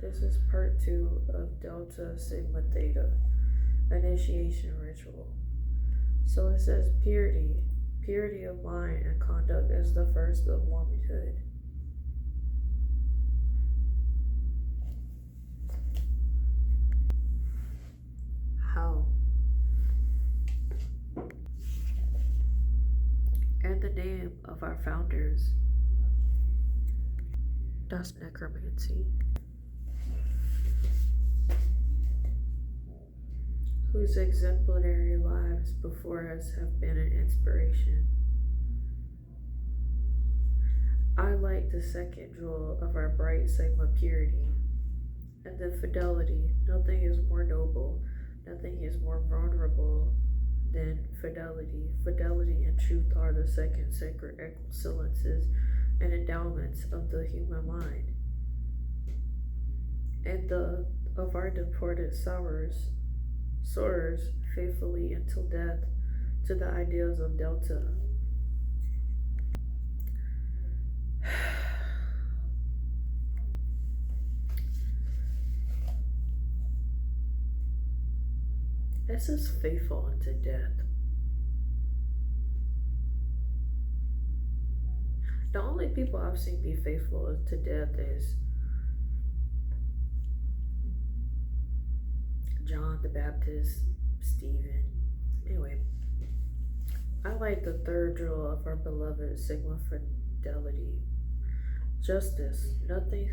This is part 2 of Delta Sigma Theta initiation ritual. So it says purity. Purity of mind and conduct is the first of womanhood. How? And the name of our founders. That's necromancy. Whose exemplary lives before us have been an inspiration. I like the second jewel of our bright Sigma purity, and the fidelity. Nothing is more noble, nothing is more vulnerable than fidelity. Fidelity and truth are the second sacred excellences and endowments of the human mind, and the of our deported soars faithfully until death to the ideals of Delta. This is faithful unto death. The only people I've seen be faithful to death is John the Baptist, Stephen. Anyway, I like the third jewel of our beloved Sigma fidelity. Justice. Nothing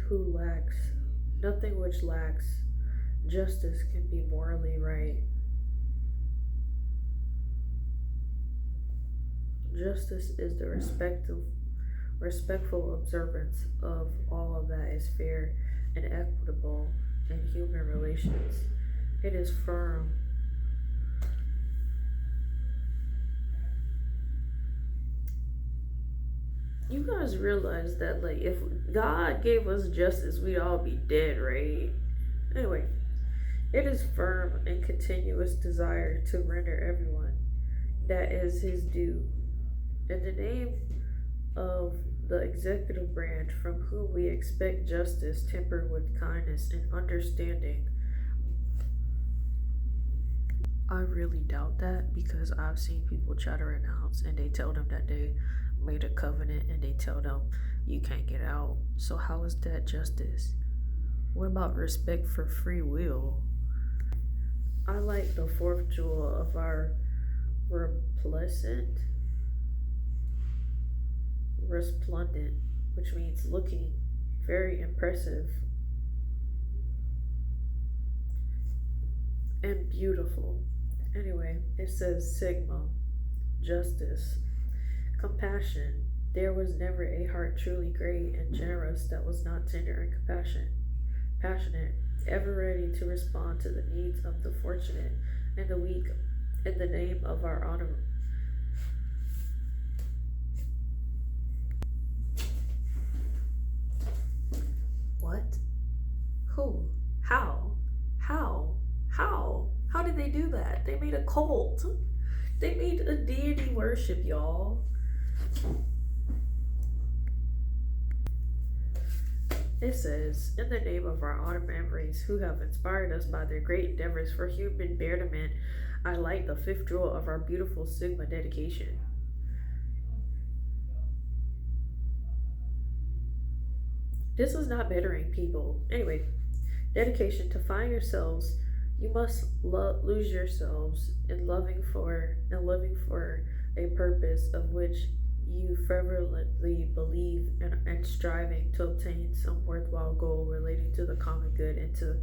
which lacks justice can be morally right. Justice is the respectful observance of all that is fair and equitable in human relations. It is firm. You guys realize that, like, if God gave us justice, we'd all be dead, right? Anyway, it is firm and continuous desire to render everyone that is his due. In the name of the executive branch, from whom we expect justice tempered with kindness and understanding. I really doubt that, because I've seen people try to renounce and they tell them that they made a covenant and they tell them you can't get out. So how is that justice? What about respect for free will? I like the fourth jewel of our resplendent, which means looking very impressive and beautiful. Anyway, it says Sigma, justice, compassion. There was never a heart truly great and generous that was not tender and passionate, ever ready to respond to the needs of the fortunate and the weak in the name of our honor. What? Who? How? How did they do that? They made a cult. They made a deity worship, y'all. It says, in the name of our honor memories who have inspired us by their great endeavors for human betterment, I light the fifth jewel of our beautiful Sigma dedication. This is not bettering people. Anyway, dedication to find yourselves. You must lose yourselves in living for a purpose of which you fervently believe and striving to obtain some worthwhile goal relating to the common good and to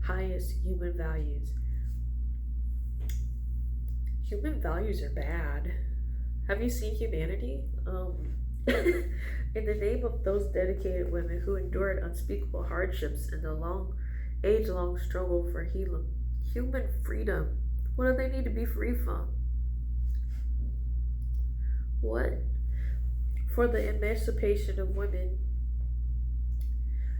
highest human values. Human values are bad. Have you seen Humanity? In the name of those dedicated women who endured unspeakable hardships in the age-long struggle for human freedom, what do they need to be free from? What? For the emancipation of women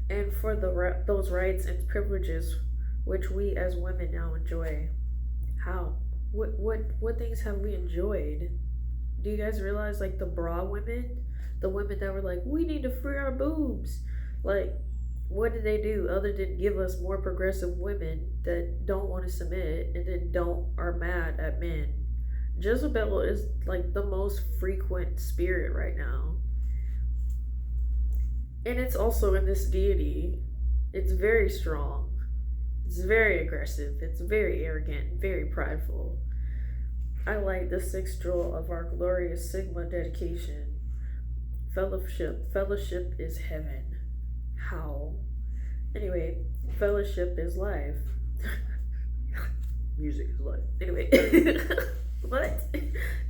and for those rights and privileges which we as women now enjoy. How? What things have we enjoyed? Do you guys realize, like, the bra women, the women that were like, we need to free our boobs, like, what did they do other than give us more progressive women that don't want to submit and then don't are mad at men? Jezebel is like the most frequent spirit right now. And it's also in this deity. It's very strong. It's very aggressive. It's very arrogant, very prideful. I like the sixth jewel of our glorious Sigma dedication. Fellowship. Fellowship is heaven. How? Anyway, fellowship is life. Music is life. Anyway, what?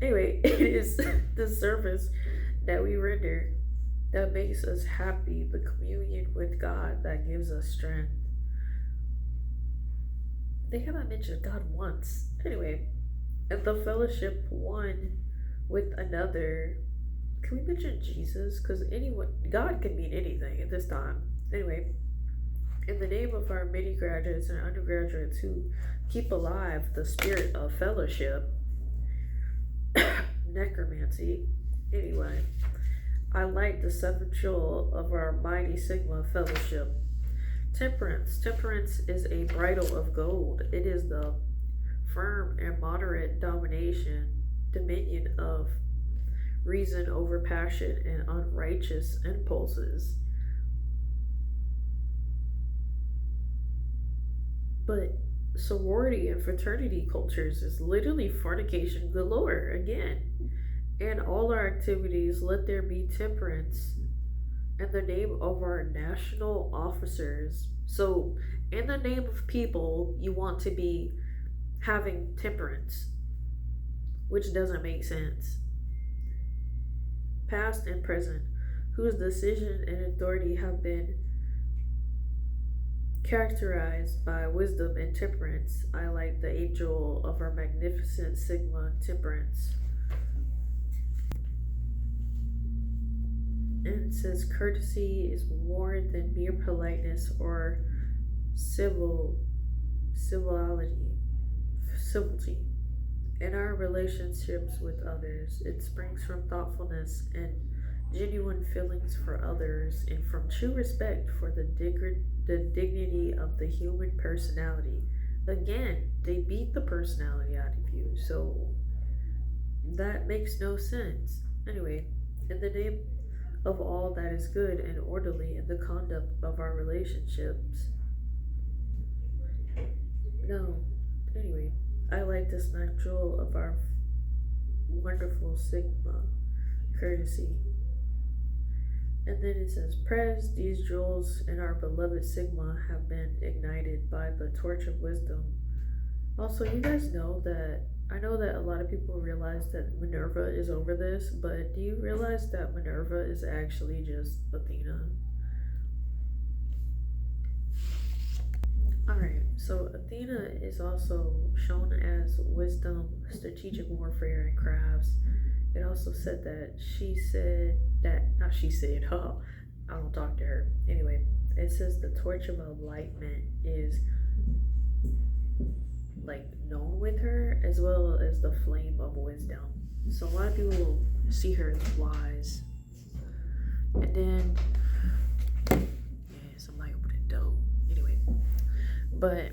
Anyway, it is the service that we render that makes us happy, the communion with God that gives us strength. They haven't mentioned God once. Anyway, and the fellowship one with another. Can we mention Jesus? Because anyone, God can mean anything at this time. Anyway, in the name of our many graduates and undergraduates who keep alive the spirit of fellowship, necromancy. Anyway, I like the seventh jewel of our mighty Sigma fellowship. Temperance. Temperance is a bridle of gold. It is the firm and moderate dominion of reason over passion and unrighteous impulses. But sorority and fraternity cultures is literally fornication galore again. And all our activities, let there be temperance in the name of our national officers. So, in the name of people, you want to be having temperance, which doesn't make sense. Past and present, whose decision and authority have been characterized by wisdom and temperance. I like the eighth jewel of our magnificent Sigma temperance. And it says courtesy is more than mere politeness or civility. In our relationships with others, it springs from thoughtfulness and genuine feelings for others and from true respect for the dignity of the human personality. Again, they beat the personality out of you, so that makes no sense. Anyway, in the name of all that is good and orderly in the conduct of our relationships. No, anyway, I like this ninth jewel of our wonderful Sigma courtesy. And then it says, Prez, these jewels in our beloved Sigma have been ignited by the torch of wisdom. Also, you guys know that, I know that a lot of people realize that Minerva is over this, but do you realize that Minerva is actually just Athena? Alright, so Athena is also shown as wisdom, strategic warfare, and crafts. It also said that I don't talk to her. Anyway, it says the torch of enlightenment is like known with her, as well as the flame of wisdom. So a lot of people see her as wise. And then, yeah, somebody opened the door. Anyway, but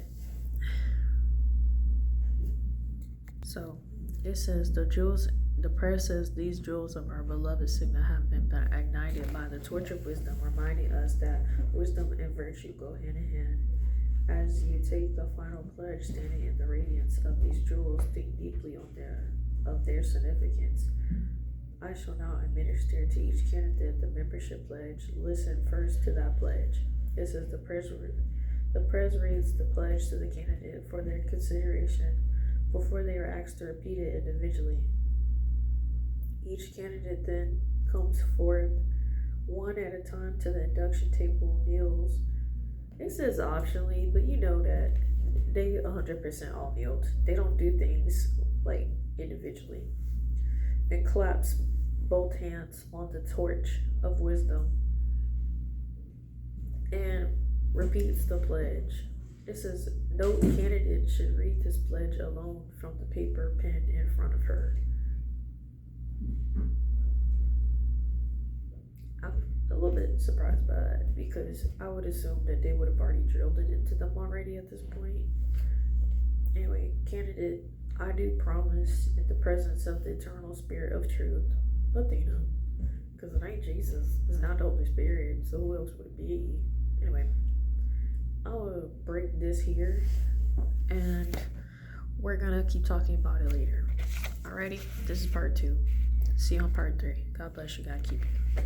so it says the prayer says these jewels of our beloved Sigma have been ignited by the torch of wisdom, reminding us that wisdom and virtue go hand in hand. As you take the final pledge, standing in the radiance of these jewels, think deeply on their significance. I shall now administer to each candidate the membership pledge. Listen first to that pledge. This is the press reads the pledge to the candidate for their consideration before they are asked to repeat it individually. Each candidate then comes forth one at a time to the induction table, kneels. It says optionally, but you know that they 100% all kneeled. They don't do things like individually. And claps both hands on the torch of wisdom and repeats the pledge. It says no candidate should read this pledge alone from the paper pinned in front of her. a little bit surprised by that because I would assume that they would have already drilled it into them already at this point. Anyway, candidate, I do promise in the presence of the eternal spirit of truth, Athena, because it ain't Jesus, it's not the Holy Spirit, so who else would it be? Anyway, I'll break this here and we're gonna keep talking about it later. Alrighty, this is part 2. See you on part 3. God bless you, God keep you.